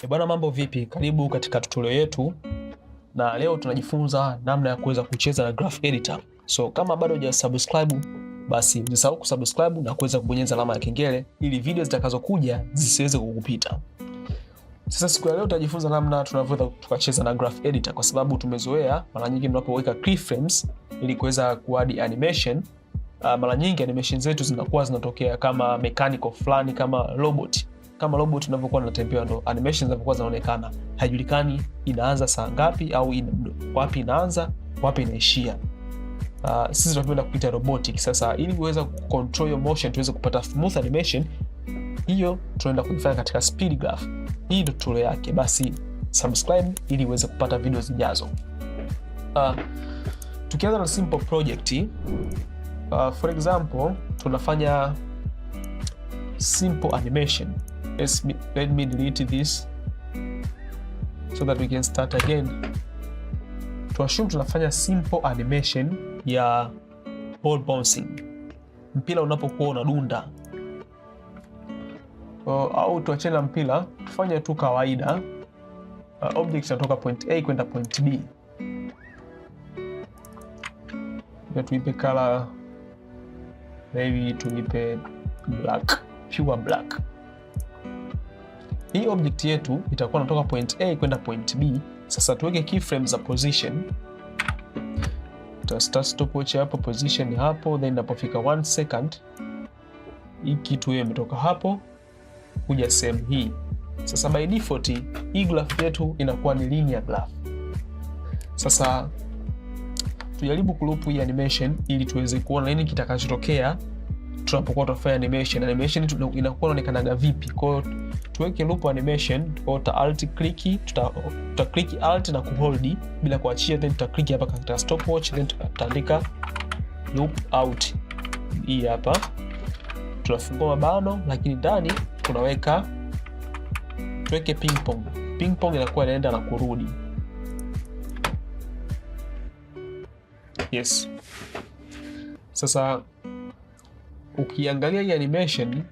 Bwana, mambo vipi? Karibu katika tutorial yetu, na leo tunajifunza namna ya kuweza kucheza na graph editor. So kama bado hujasubscribe, basi usisahau kusubscribe na kuweza kubonyeza alama ya kengele ili video zitakazokuja zisiweze kukupita. Sasa siku ya leo tutajifunza namna tunavyoweza tukacheza na graph editor, kwa sababu tumezoea mara nyingi tunapoweka keyframes ili kuweza kuadd animation, mara nyingi animation zetu zinakuwa zinatokea kama mechanical fulani, kama robot tunavyokuwa tunatembea, ndo animations zinapokuwa zinaonekana, haijulikani inaanza saa ngapi au wapi inaanza wapi inaishia. Sisi tunapenda kupita robotic. Sasa ili uweze control your motion, tuweze kupata smooth animation, hiyo tunaenda kuifanya katika speed graph. Hii ndio tutorial yake. Basi subscribe ili uweze kupata video zijazo. Tukianza na simple project, for example tunafanya simple animation. Let me delete this so that we can start again. Tuassume tunafanya simple animation ya ball bouncing, mpira unapokuwa unadunda, au tuachane na mpira, tufanye tu kawaida. Object inatoka point A kwenda point B. Tuipe color, maybe tuipe black, pure black. Hii object yetu itakuwa inatoka point A kwenda point B. Sasa tuweke keyframes za position. Start stopwatch hapo, position hapo, then inapofika 1 second hii kitu hiyo imetoka hapo kuja sehemu hii. Sasa by default hii graph yetu inakuwa ni linear graph. Sasa tujaribu kuloop hii animation ili tuweze kuona nini kitakachotokea tunapokuwa tunafanya animation. Animation inakuwa inaonekana vipi? Kwa hiyo tuweke loop animation, tuta alt click, tuta click alt na kuhold bila kuachia, then tuta click hapa katika stopwatch, then tutaandika loop out. Hii hapa tunafungua mabano, lakini ndani tunaweka tuweke ping pong. Ping pong inakuwa inaenda na kurudi. Yes. Sasa ukiangalia hii animation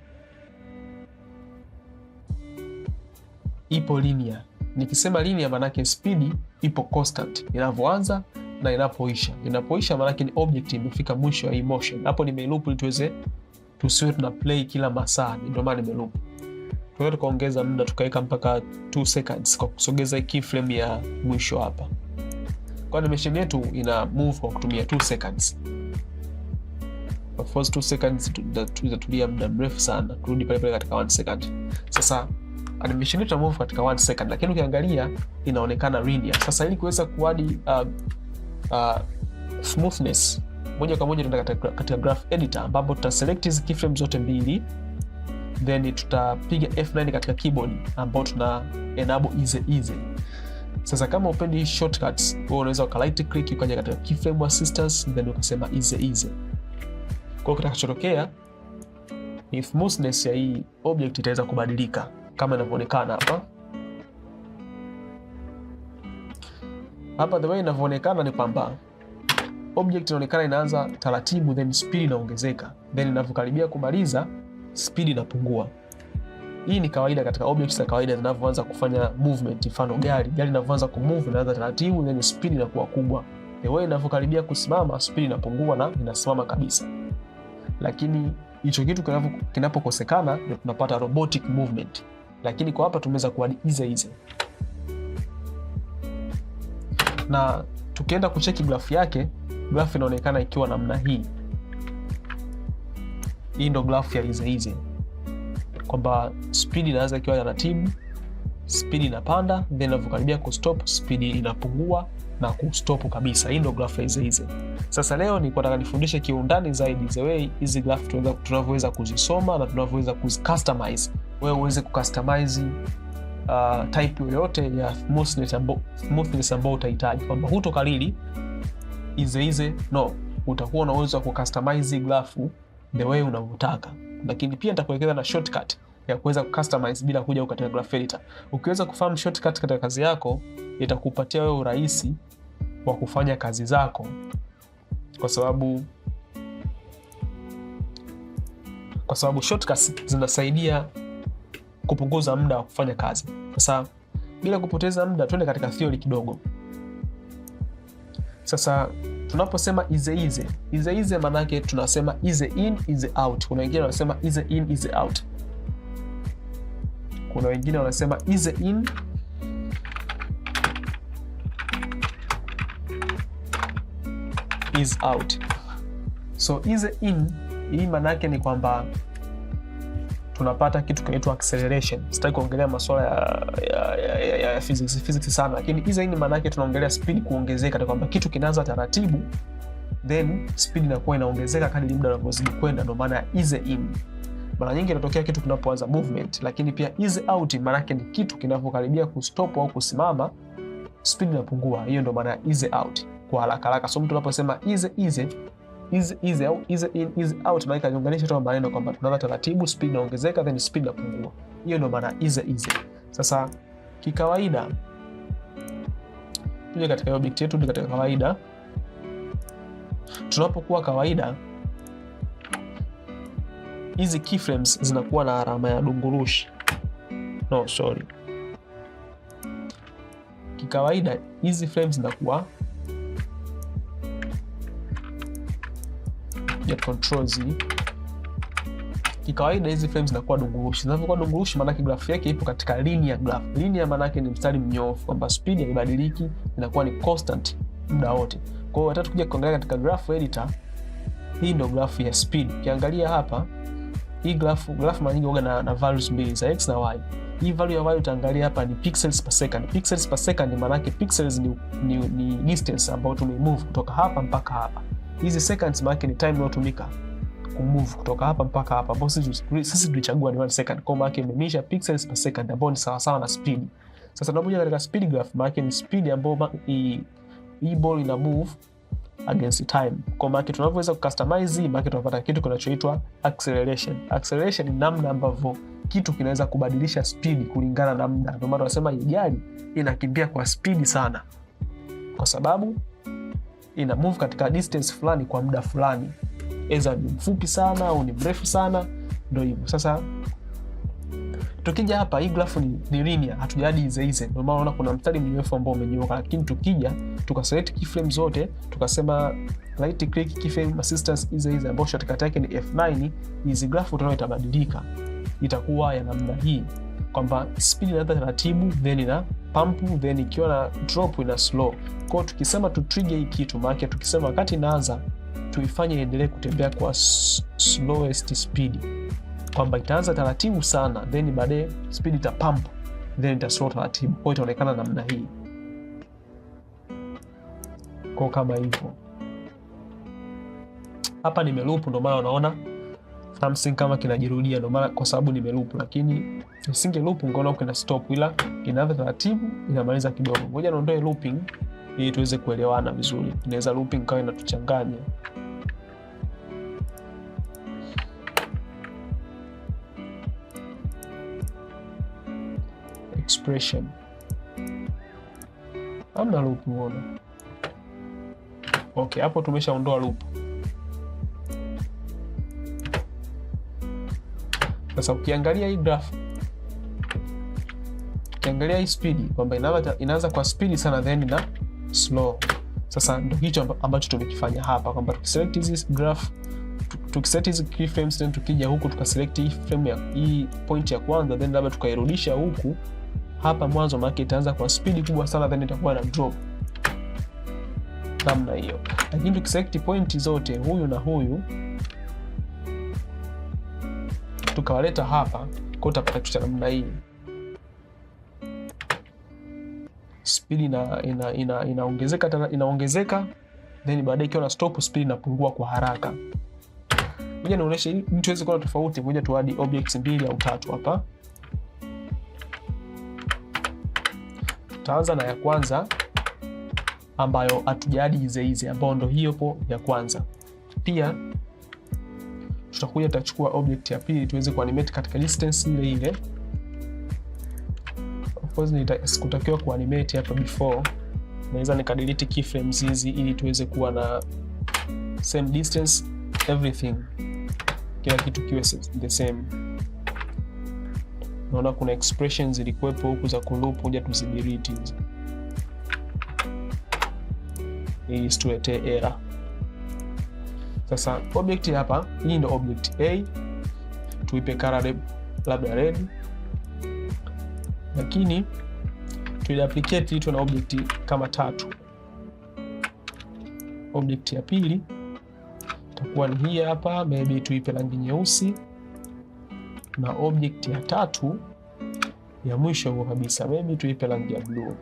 ipo linear. Nikisema linear maana yake speed ipo constant inavyoanza na inapoisha. Inapoisha maana yake ni object imefika mwisho wa motion. Hapo nimeloop ili tusiwe tuna play kila masaa, ndio maana nimeloop. Tunaweza tukaongeza muda tukaweka mpaka 2 seconds kwa kusogeza keyframe ya mwisho hapa. Kwa animation yetu ina move kwa kutumia 2 seconds. Of course 2 seconds tutatulia muda mrefu sana, turudi pale pale katika 1 second. Sasa animation yetu move katika 1 second, lakini ukiangalia inaonekana linear. Sasa ili kuweza kuadi smoothness, moja kwa moja tunaenda katika graph editor, ambapo tuta select hizi keyframes zote mbili, then tutapiga F9 katika keyboard, ambapo tuna enable easy. Sasa kama upendi shortcuts, wewe unaweza right click ukaja katika keyframe assistance, then ukasema easy. Kwa kitakachotokea ni smoothness ya hii object itaweza kubadilika kama inavyoonekana hapa. The way inavyoonekana ni kwamba object inaonekana inaanza taratibu, then speed inaongezeka, then inavyokaribia kumaliza speed inapungua. Hii ni kawaida katika objects za kawaida zinavyoanza kufanya movement. Mfano gari linavyoanza kumove inaanza taratibu, then speed inakuwa kubwa. The way inavyokaribia kusimama speed inapungua na inasimama kabisa. Lakini hicho kitu kinapokosekana ndio tunapata robotic movement. Lakini kwa hapa tumeweza kuadd easy. Na tukienda kucheki graph yake, graph inaonekana ikiwa namna hii. Hii ndio graph ya easy. Kwamba speed inaanza ikiwa taratibu, speed inapanda, then inavyokaribia kustop speed inapungua na kustop kabisa. Hii ndio graph ya easy. Sasa leo nataka nifundishe kiundani zaidi the way hizi graph tunavyoweza kuzisoma na tunavyoweza kuzicustomize. Wewe uweze kucustomize type yoyote ya smoothness ambayo utahitaji, kwamba hutokalili easy, no, utakuwa na uwezo wa kucustomize graph the way unavyotaka. Lakini pia nitakuelekeza na shortcut ya kuweza kucustomize bila kuja katika graph editor. Ukiweza kufahamu shortcut katika kazi yako, itakupatia wewe urahisi wa kufanya kazi zako, kwa sababu shortcuts zinasaidia kupunguza muda wa kufanya kazi. Sasa bila kupoteza muda twende katika theory kidogo. Sasa tunaposema easy maana yake tunasema easy in easy out. Kuna wengine wanasema easy in easy out. Kuna wengine wanasema easy in is out. So easy in hii maana yake ni kwamba tunapata kitu kinaitwa acceleration. Sitaki kuongelea masuala ya physics sana, lakini easy in maana yake tunaongelea speed kuongezeka, kwa kwamba kitu kinaanza taratibu then speed inakuwa inaongezeka kadri muda unavyozidi kwenda, ndio maana easy in. Mara nyingi inatokea kitu kinapoanza movement, lakini pia easy out maana yake ni kitu kinapokaribia kustop au kusimama, speed inapungua. Hiyo ndio maana easy out kwa haraka. So mtu anaposema easy au easy in easy out, maana inaunganisha tu maneno kwamba tunaanza taratibu, speed inaongezeka then speed inapungua. Hiyo ndio maana easy. Sasa kikawaida tuje katika object yetu, katika kawaida tunapokuwa kawaida, hizi keyframes zinakuwa na alama ya dungurushi. Kikawaida hizi frames zinakuwa control Z. Kikawaida hizi frames zinakuwa dungurushi. Zinapokuwa dungurushi maana yake graph yake ipo katika linear graph. Linear maana yake ni mstari mnyoofu, kwamba speed haibadiliki, inakuwa ni constant muda wote. Kwa hiyo hata tukija kuangalia katika graph editor, hii ndio graph ya speed. Ukiangalia hapa hii graph mara nyingi huwa na values mbili za x na y. Hii value ya y utaangalia hapa ni pixels per second. Pixels per second maana yake pixels ni distance ambayo tumemove kutoka hapa mpaka hapa. Hizi seconds maana ni time inayotumika kumove kutoka hapa mpaka hapa, ambapo sisi tulichagua ni 1 second. Kwa maana imemisha pixels per second ambayo ni sawa na speed. Sasa tunapokuja katika speed graph maana ni speed ambayo hii ball ina move against time. Kwa maana tunavyoweza kucustomize hii, maana tunapata kitu kinachoitwa acceleration. Acceleration ni namna ambavyo kitu kinaweza kubadilisha speed kulingana na muda. Ndio maana tunasema hii gari inakimbia kwa speed sana, kwa sababu ina move katika distance fulani kwa muda fulani, aidha ni mfupi sana au ni mrefu sana, ndio hivyo. Sasa tukija hapa, hii graph ni linear, hatujadi hizi. Ndio maana unaona kuna mstari mrefu ambao umenyooka, lakini tukija tukaselect keyframe zote, tukasema right click keyframe assistance hizi ambayo shortcut yake ni F9, hizi graph utaona itabadilika, itakuwa ya namna hii, kwamba speed inaanza taratibu then ina pump then ikiwa na drop ina slow. Kwa hiyo tukisema tu trigger hii kitu, maana tukisema wakati inaanza tuifanye iendelee kutembea kwa slowest speed, kwamba itaanza taratibu sana then baadaye speed ita pump then ita slow taratibu. Kwa hiyo itaonekana namna hii, kwa kama hivyo. Hapa nimeloop, ndio maana unaona something kama kinajirudia, ndio maana kwa sababu nimeloop, lakini nisinge loop ungeona kuna stop, ila inaanza taratibu inamaliza kidogo. Ngoja niondoe looping ili tuweze kuelewana vizuri. Inaweza looping kawa inatuchanganya. Expression amna loop, unaona. Okay, hapo tumeshaondoa loop. Sasa ukiangalia hii graph, ukiangalia hii speed kwamba inaanza kwa speed sana then na slow. Sasa ndio hicho ambacho tumekifanya hapa, kwamba tukiselect hizi graph, tukiset hizi keyframes then tukija huku tukaselect hii frame ya hii point ya kwanza then labda tukairudisha huku hapa mwanzo, maana itaanza kwa speed kubwa sana then itakuwa na drop namna hiyo. Lakini tukiselect point zote, huyu na huyu, tukawaleta hapa, kwa utapata kitu cha namna hii. Speed inaongezeka then baadaye ikiwa na stop speed inapungua kwa haraka. Ngoja nionyeshe ili tuweze kuona tofauti. Ngoja tuadi objects 2 au 3 hapa. Tutaanza na ya kwanza ambayo hatujadi hizi ambayo ndio hiyo po ya kwanza. Pia tutakuja tutachukua object ya pili tuweze kuanimate katika distance ile ile. Of course nitakutakiwa kuanimate hapa before. Naweza nikadelete keyframes hizi ili tuweze kuwa na same distance everything, kila kitu kiwe the same. naona kuna expressions zilikuwepo huku za kuloop, hoja tuzidelete hizi ili isituletee error. Sasa object hapa, hii ndio object A, tuipe color labda red, lakini tuiduplicate ito na object kama 3. Object ya pili itakuwa ni hii hapa, maybe tuipe rangi nyeusi, na object ya 3 ya mwisho huko kabisa maybe tuipe rangi ya blue.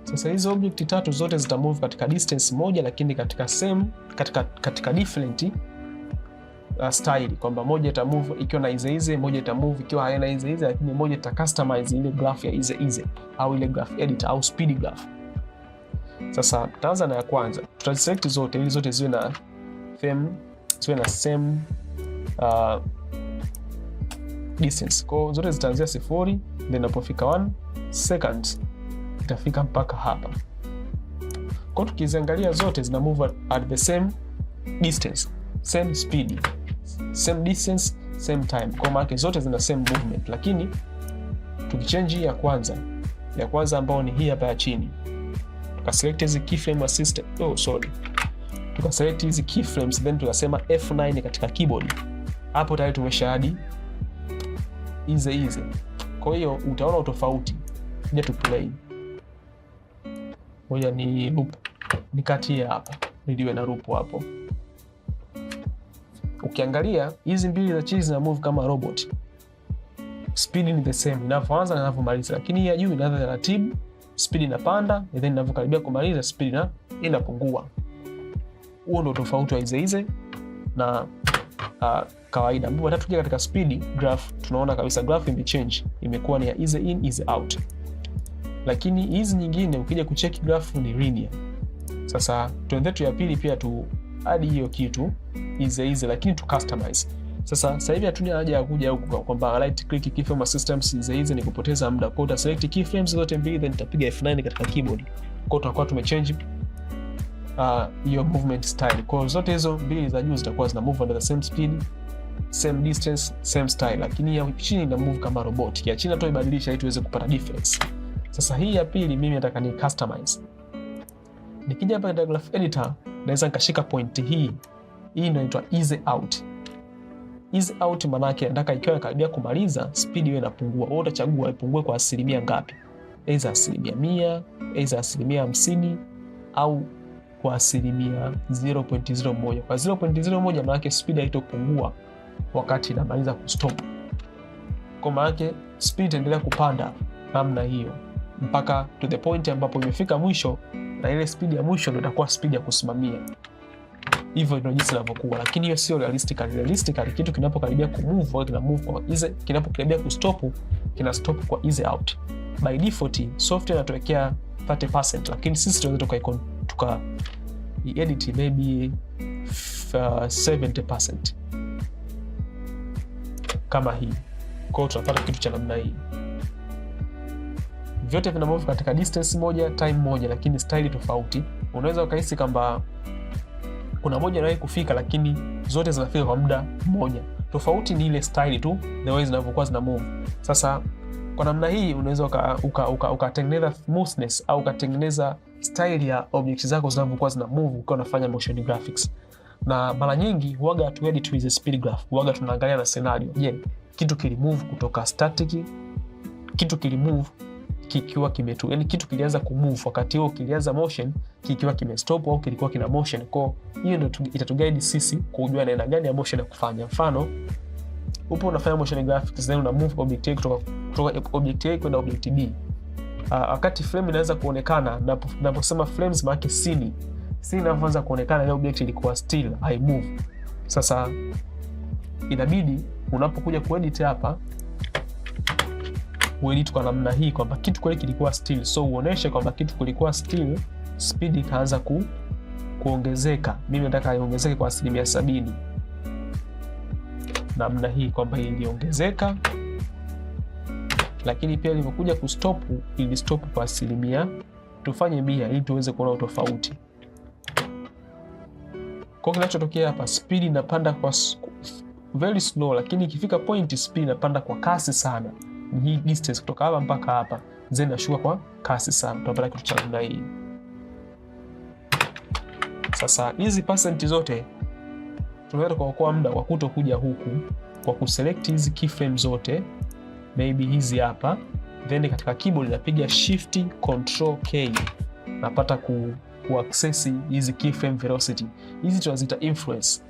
Sasa hizo object 3 zote zita move katika distance moja, lakini katika same katika different style, kwamba moja ita move ikiwa na ize, moja ita move ikiwa haina ize, lakini moja ita customize ile graph ya ize au ile graph editor au speed graph. Sasa tutaanza na ya kwanza, tutaselect zote ili zote ziwe na same distance. Kwa zote zitaanzia 0, then inapofika 1 seconds itafika mpaka hapa. Kwa tukiziangalia zote zina move at the same distance, same speed, same distance, same time. Kwa maana zote zina same movement, lakini tukichange ya kwanza ambayo ni hii hapa ya chini, tukaselect hizi keyframe assistant, tukaselect hizi keyframes, then tukasema F9 katika keyboard, hapo tayari tumeshahadi ize. Kwa hiyo utaona utofauti. Kuja tu play, ngoja ni loop nikatie hapa niliwe na loop hapo. Ukiangalia hizi mbili za chini zina move kama robot, speed ni the same inavyoanza na inavyomaliza, lakini ya juu inaanza taratibu, speed inapanda, and then inavyokaribia kumaliza speed inapungua. Huo ndio tofauti wa ize na kawaida. Ambapo hata tukija katika speed graph tunaona kabisa graph imechange, imekuwa ni ya ease in ease out. Lakini hizi nyingine ukija kucheck graph ni linear. Sasa tuendetu ya pili pia tu add hiyo kitu ease, lakini tu customize. Sasa hivi hatuna haja ya kuja huko kwamba right click keyframe systems ease ni kupoteza muda. Kwa uta select keyframes zote mbili, then nitapiga F9 katika keyboard. Kwa tutakuwa tumechange hiyo movement style. Kwa zote hizo mbili za juu zitakuwa zina move under the same speed, same distance, same style, lakini ya chini ina move kama robot. Ya chini tuibadilisha ili tuweze kupata difference. Sasa hii ya pili mimi nataka ni customize. Nikija hapa katika graph editor naweza nikashika point hii ndio inaitwa ease out. Ease out maana yake nataka ikiwa karibia kumaliza speed iwe inapungua. Wewe utachagua ipungue kwa asilimia ngapi, aidha 100%, aidha 50% au kwa 0.01. Kwa 0.01 maana yake speed haitopungua wakati inamaliza kustop. Kwa maana yake speed itaendelea kupanda namna hiyo mpaka to the point ambapo imefika mwisho, na ile speed ya mwisho ndio itakuwa speed ya kusimamia. Hivyo ndio jinsi inavyokuwa, lakini hiyo sio realistically. Kitu kinapokaribia kumove au kina move kwa ease, kinapokaribia kustop kina stop kwa ease out. By default software inatuwekea 30%, lakini sisi tunaweza tuka edit maybe 70% kama hii. Kwa hiyo tunapata kitu cha namna hii. Vyote vina move katika distance moja, time moja, lakini style tofauti. Unaweza ukahisi kwamba kuna moja inawahi kufika, lakini zote zinafika kwa muda mmoja. Tofauti ni ile style tu, the way zinavyokuwa zina move. Sasa kwa namna hii unaweza ukatengeneza smoothness au ukatengeneza style ya objects zako zinavyokuwa zina move ukiwa unafanya motion graphics. Na mara nyingi huaga tu edit with speed graph, huaga tunaangalia na scenario. Je, kitu kilimove kutoka static, kitu kilimove kikiwa kimetu, yani kitu kilianza kumove wakati huo kilianza motion kikiwa kimestop au kilikuwa kina motion. Kwa hiyo ndio itatuguide sisi kujua aina gani ya motion ya kufanya. Mfano upo unafanya motion graphics, then una move object A kutoka object A kwenda object B. Wakati frame inaanza kuonekana, naposema frames maana scene inaanza kuonekana, ile object ilikuwa still hai move. Sasa inabidi unapokuja kuedit hapa uedit kwa namna hii kwamba kitu kweli kilikuwa still, so uoneshe kwamba kitu kulikuwa still, speed ikaanza kuongezeka. Mimi nataka iongezeke kwa 70%. Namna hii kwamba iliongezeka, lakini pia ilipokuja kustop ili stop kwa 100%. Tufanye 100 ili tuweze kuona utofauti. Kwa kinachotokea hapa, speed inapanda very slow, lakini ikifika point speed inapanda kwa kasi sana. Ni hii distance kutoka hapa mpaka hapa, then inashuka kwa kasi sana. Tutapata kitu cha namna hii. Sasa hizi percent zote tunaweza kuokoa muda kwa kutokuja huku, kwa kuselect hizi keyframe zote, maybe hizi hapa, then katika keyboard napiga shift control K, napata kuaccess hizi keyframe velocity. Hizi tunaziita influence,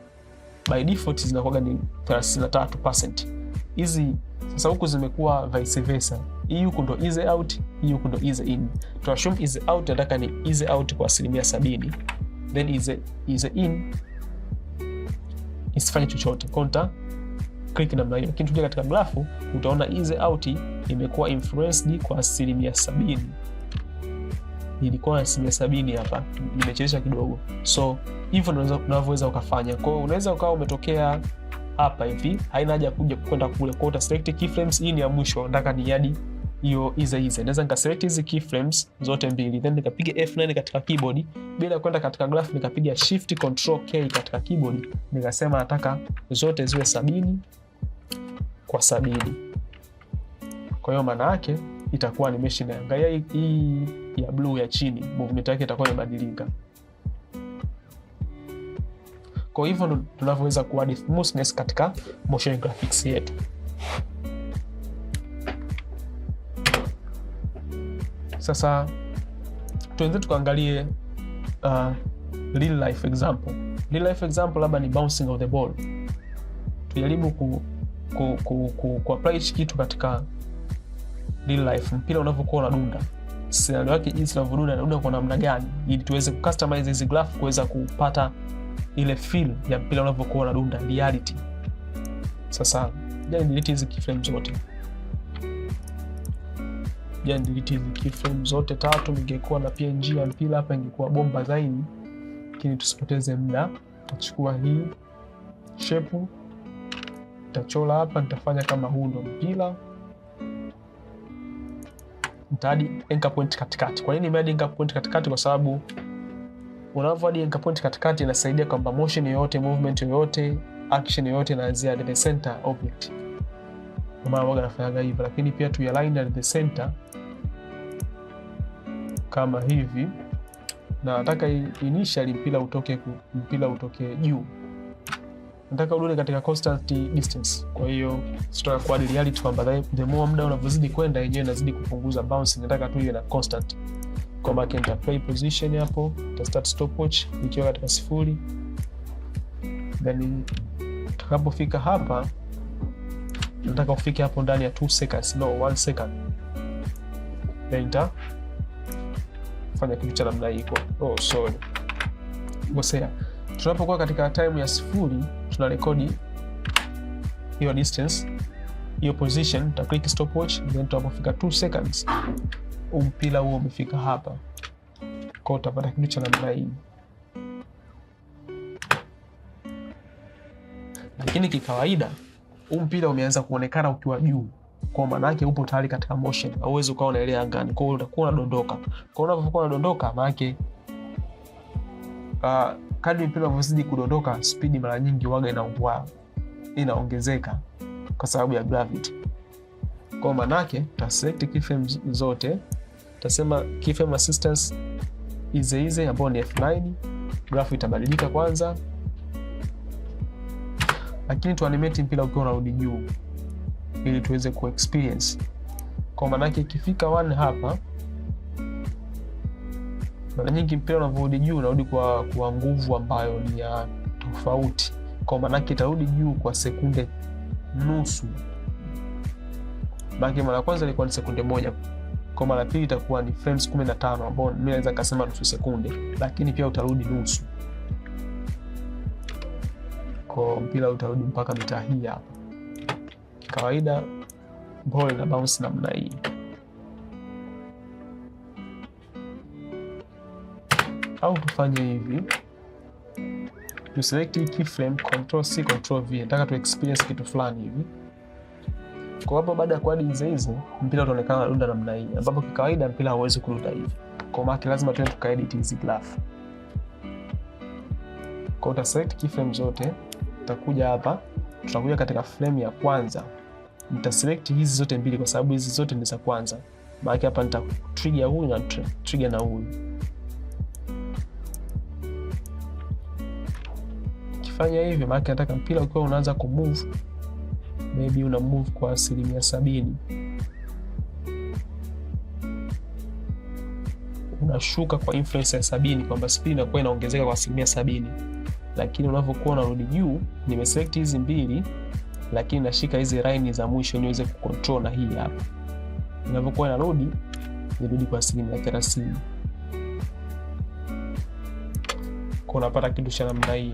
by default zinakuwa ni 33%. Hizi sasa huku zimekuwa vice versa, hii huku ndo easy out, hii huku ndo easy in. Tuassume easy out nataka ni easy out kwa 70%, then easy in isifanye chochote, konta click namna hiyo. Lakini tukija katika grafu utaona easy out imekuwa influenced kwa 70%. Ilikuwa 70% hapa, nimechezesha kidogo. So hivyo unavyoweza ukafanya. Kwa hiyo unaweza ukawa umetokea hapa hivi, haina haja kuja kwenda kule. Kwa uta select keyframes, hii ni ya mwisho, nataka ni hadi hiyo easy. Naweza nika select hizi keyframes zote mbili, then nikapiga F9 katika keyboard bila kwenda katika graph, nikapiga shift control K katika keyboard, nikasema nataka zote ziwe 70/70. Kwa hiyo maana yake itakuwa ni mesh na angalia hii ya blue ya chini, movement yake itakuwa imebadilika. Kwa hivyo ndo tunavyoweza kuadd smoothness katika motion graphics yetu. Sasa tuanze tukaangalie real life example. Real life example labda ni bouncing of the ball. Tujaribu ku apply kitu katika real life, mpira unavyokuwa unadunda, scenario yake jinsi unavyodunda kwa namna gani, ili tuweze kucustomize hizi graph kuweza kupata ile feel ya mpira unavyokuwa unadunda reality. Sasa jani delete hizi keyframe zote, zote tatu. Ningekuwa na PNG ya mpira hapa ingekuwa bomba zaidi, lakini tusipoteze muda. Tutachukua hii shape, nitachora hapa, nitafanya kama huu ndo mpira, nitaadi anchor point katikati. Kwa nini nimeadi anchor point katikati? Kwa sababu unavyoadi anchor point katikati inasaidia kwamba motion yoyote, movement yoyote, action yoyote inaanzia at the center object. Kama waga nafanya hivyo, lakini pia tu align at the center kama hivi, na nataka initially mpira utoke juu, nataka udone katika constant distance. Kwa hiyo sitaka kuadd reality kwamba the more muda unavyozidi kwenda yenyewe inazidi kupunguza bounce, nataka tu iwe na constant. Kwa maana nita play position hapo, nita start stopwatch ikiwa katika 0, then tutakapofika hapa nataka ufike hapo ndani ya 2 seconds, no 1 second, then fanya kitu cha namna hii. Gosea, tunapokuwa katika time ya 0 tuna rekodi hiyo distance, hiyo position, tuta click stopwatch, then tunapofika 2 seconds mpira huo umefika hapa. Kwa utapata kitu cha namna hii. Lakini kikawaida mpira umeanza kuonekana ukiwa juu, kwa maana yake upo tayari katika motion, hauwezi ukawa unaelea angani. Kwa hiyo utakuwa unadondoka. Kwa hiyo unapokuwa unadondoka, maana yake kadri mpira unavyozidi kudondoka, speed mara nyingi waga inaongezeka kwa sababu ya gravity. Kwa maana yake ta select keyframes zote, tasema keyframe assistance easy ambayo ni F9, graph itabadilika kwanza, lakini tu animate mpira ukiwa unarudi juu ili tuweze ku experience. Kwa maana yake ikifika 1 hapa, mara nyingi mpira unarudi juu unarudi kwa nguvu ambayo ni ya tofauti. Kwa maana yake itarudi juu kwa sekunde nusu. Baki mara kwanza ilikuwa ni sekunde 1. Kwa mara pili itakuwa ni frames 15 ambao mimi naweza kusema nusu sekunde, lakini pia utarudi nusu. Kwa mpira utarudi mpaka mita hii hapa. Kawaida ball ina bounce namna hii. Au tufanye hivi, tu select keyframe, control C control V, nataka tu experience kitu fulani hivi. Kwa hapo baada ya kuadi hizi mpira utaonekana unadunda namna hii, ambapo kikawaida mpira hauwezi kurudi hivi. Kwa maana lazima tuende tukaedit hizi graph. Kwa uta select keyframe zote, utakuja hapa tutakuja katika frame ya kwanza, nita select hizi zote mbili kwa sababu hizi zote ni za kwanza. Maana hapa nita trigger huyu na trigger na huyu. Kifanya hivyo maana nataka mpira ukiwa unaanza ku move, maybe una move kwa 70%. Unashuka kwa influence ya 70 kwamba speed inakuwa inaongezeka kwa 70%. Lakini unavyokuwa unarudi juu, nimeselect hizi mbili lakini nashika hizi line za mwisho niweze kucontrol na hii hapa. Unavyokuwa inarudi, nirudi kwa 30%. Kwa unapata kitu cha namna hii.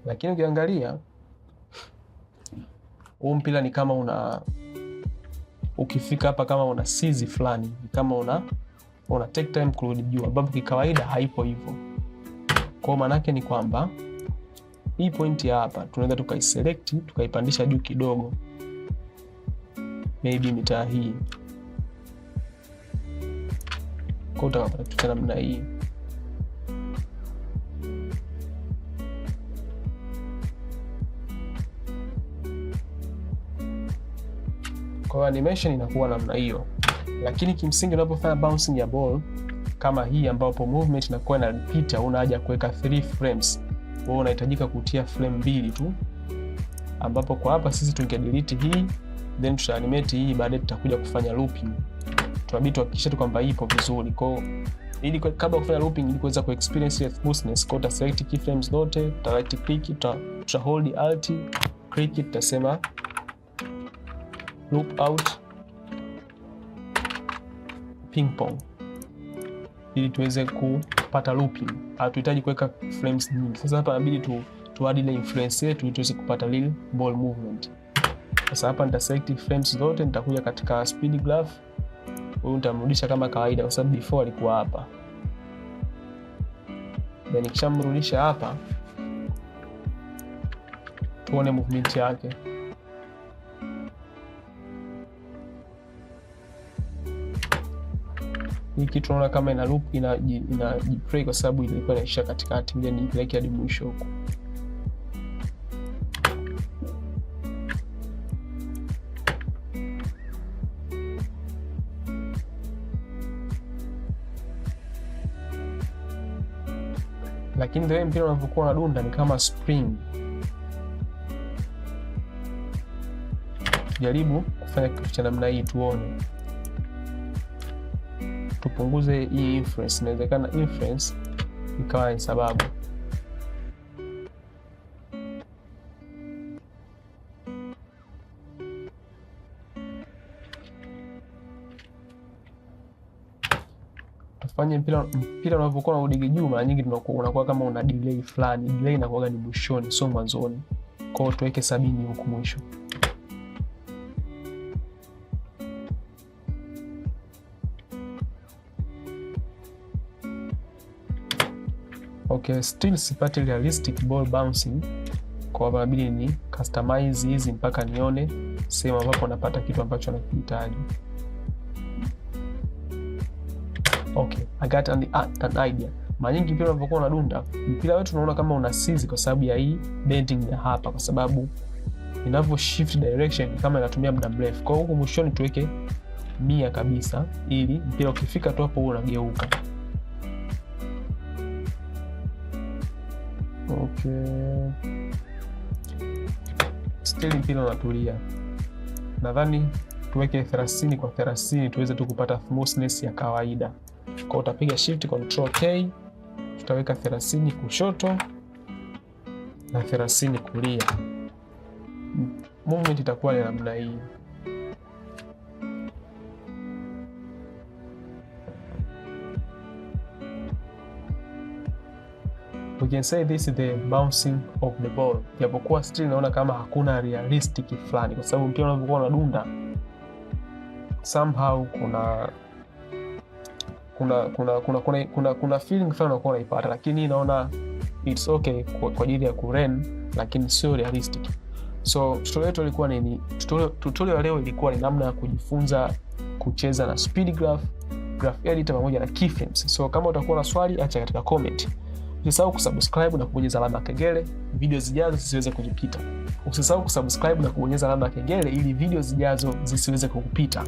Lakini ukiangalia huu mpira ni kama ukifika hapa kama una seize fulani, kama una take time kurudi juu, ambapo kikawaida haipo hivyo. Kwa maana yake ni kwamba hii point ya hapa tunaweza tukaiselect tukaipandisha juu kidogo, maybe mita hii, kwa utapata kitu namna hii. Kwa animation inakuwa namna hiyo. Lakini kimsingi unapofanya bouncing ya ball kama hii ambapo movement inakuwa na repeat, una haja kuweka 3 frames. Wewe unahitajika kutia frame 2 tu. Ambapo kwa hapa sisi tungedelete hii, then tuta animate hii, baadaye tutakuja kufanya looping. Tunabidi tuhakikishe tu kwamba ipo vizuri. Kwa ili kabla kufanya looping ili kuweza ku experience smoothness, kwa uta select keyframes zote, tuta right click, tuta hold alt click, tutasema loop out ping pong ili tuweze kupata looping. Hatuhitaji kuweka frames nyingi. Sasa hapa inabidi tu add ile influence yetu ili tuweze kupata real ball movement. Sasa hapa nita select frames zote, nitakuja katika speed graph. Huyu nitamrudisha kama kawaida kwa sababu before alikuwa hapa. Then nikishamrudisha hapa, tuone movement yake. Hii kitu tunaona kama ina loop inajiplay kwa sababu ilikuwa inaisha katikati, ile ni ipeleke hadi mwisho huko. Lakini the way mpira unavyokuwa unadunda ni kama spring. Tujaribu kufanya kitu cha namna hii tuone. Tupunguze hii influence, inawezekana influence ikawa ni sababu. Tufanye mpira unavyokuwa unarudi juu, mara nyingi unakuwa kama una delay fulani. Delay inakuwa ni mwishoni, sio mwanzoni. Kwa hiyo tuweke 70 huko mwisho. Okay, still sipati realistic ball bouncing. Kwa sababu inabidi ni customize hizi mpaka nione sehemu ambapo napata kitu ambacho nakihitaji. Okay, I got an idea. Mara nyingi mpira unapokuwa unadunda, mpira wetu unaona kama una seize kwa sababu ya hii bending ya hapa, kwa sababu inavyo shift direction kama inatumia muda mrefu. Kwa hiyo huko mwishoni tuweke 100 kabisa ili mpira ukifika tu hapo unageuka. Okay. Still mpira unatulia. Nadhani tuweke 30 kwa 30 tuweze tu kupata smoothness ya kawaida. Kwa utapiga shift control K, tutaweka 30 kushoto na 30 kulia. Movement itakuwa ni namna hii. We can say this is the bouncing of the ball. Japokuwa still naona kama hakuna realistic fulani, kwa sababu mpira unapokuwa unadunda somehow kuna feeling fulani unakuwa unaipata, lakini naona it's okay kwa ajili ya kuren, lakini sio realistic. So tutorial yetu ilikuwa nini? Tutorial leo ilikuwa ni namna ya kujifunza kucheza na speed graph graph editor pamoja na keyframes. So kama utakuwa na swali acha katika comment. Usisahau kusubscribe na kubonyeza alama ya kengele video zijazo zisiweze kujipita. Usisahau kusubscribe na kubonyeza alama ya kengele ili video zijazo zisiweze kukupita.